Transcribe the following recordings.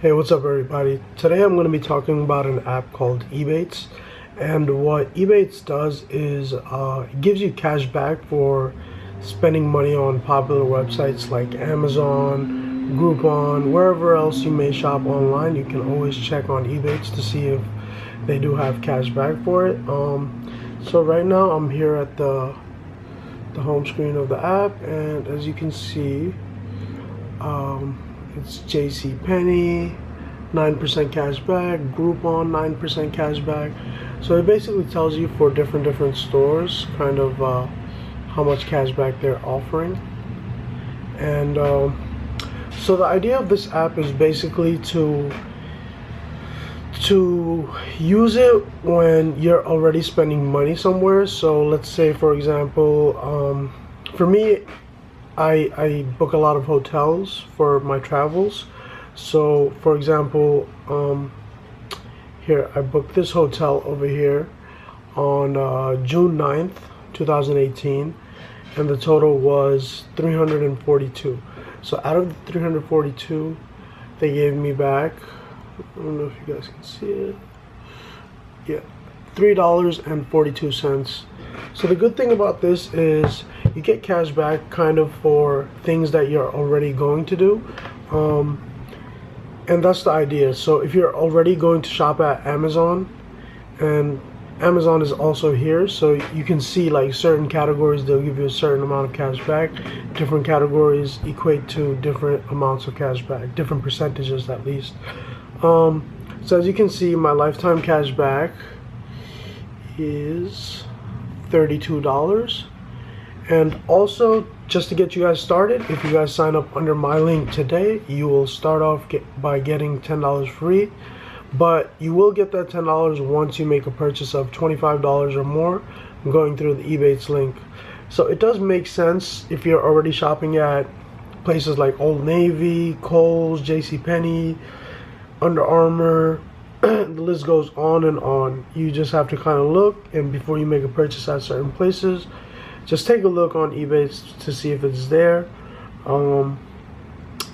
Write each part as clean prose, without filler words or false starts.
Hey, what's up everybody? Today I'm going to be talking about an app called Ebates, and what Ebates does is it gives you cash back for spending money on popular websites like Amazon, Groupon, wherever else you may shop online. You can always check on Ebates to see if they do have cash back for it. So right now I'm here at the home screen of the app, and as you can see, it's JCPenney, 9% cash back, Groupon, 9% cash back. So it basically tells you for different stores kind of how much cash back they're offering. And so the idea of this app is basically to use it when you're already spending money somewhere. So let's say, for example, for me, I book a lot of hotels for my travels. So for example, here I booked this hotel over here on June 9th 2018, and the total was 342. So out of the 342, they gave me back, I don't know if you guys can see it, yeah, $3.42. So the good thing about this is you get cash back kind of for things that you're already going to do, and that's the idea. So if you're already going to shop at Amazon, and Amazon is also here, so you can see like certain categories, they'll give you a certain amount of cash back. Different categories equate to different amounts of cash back, different percentages at least. So as you can see, my lifetime cash back is $32. And also, just to get you guys started, if you guys sign up under my link today, you will start off by getting $10 free. But you will get that $10 once you make a purchase of $25 or more going through the Ebates link. So it does make sense if you're already shopping at places like Old Navy, Kohl's, JCPenney, Under Armour, the list goes on and on. You just have to kind of look, and before you make a purchase at certain places, just take a look on Ebates to see if it's there, and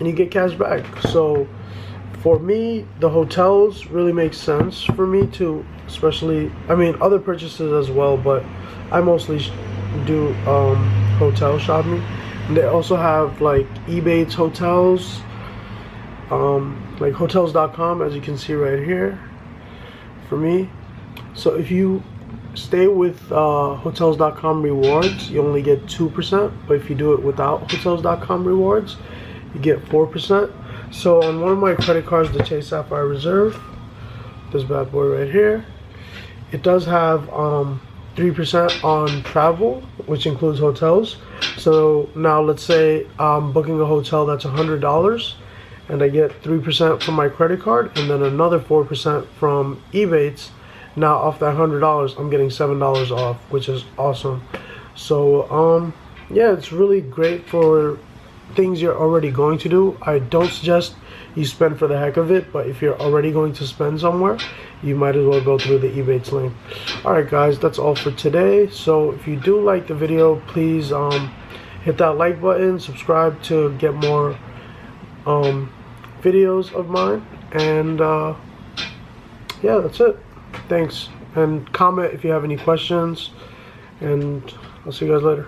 you get cash back. So for me, the hotels really make sense for me to, especially, I mean other purchases as well, but I mostly do hotel shopping. And they also have like Ebates hotels, like hotels.com, as you can see right here for me. So if you stay with hotels.com rewards, you only get 2%, but if you do it without hotels.com rewards, you get 4%. So on one of my credit cards, the Chase Sapphire Reserve, this bad boy right here, it does have 3% on travel, which includes hotels. So now let's say I'm booking a hotel that's $100, and I get 3% from my credit card, and then another 4% from Ebates. Now off that $100, I'm getting $7 off, which is awesome. So yeah, it's really great for things you're already going to do. I don't suggest you spend for the heck of it, but if you're already going to spend somewhere, you might as well go through the Ebates link. Alright guys, that's all for today. So if you do like the video, please hit that like button, subscribe to get more videos of mine, and yeah, that's it. Thanks, and comment if you have any questions, and I'll see you guys later.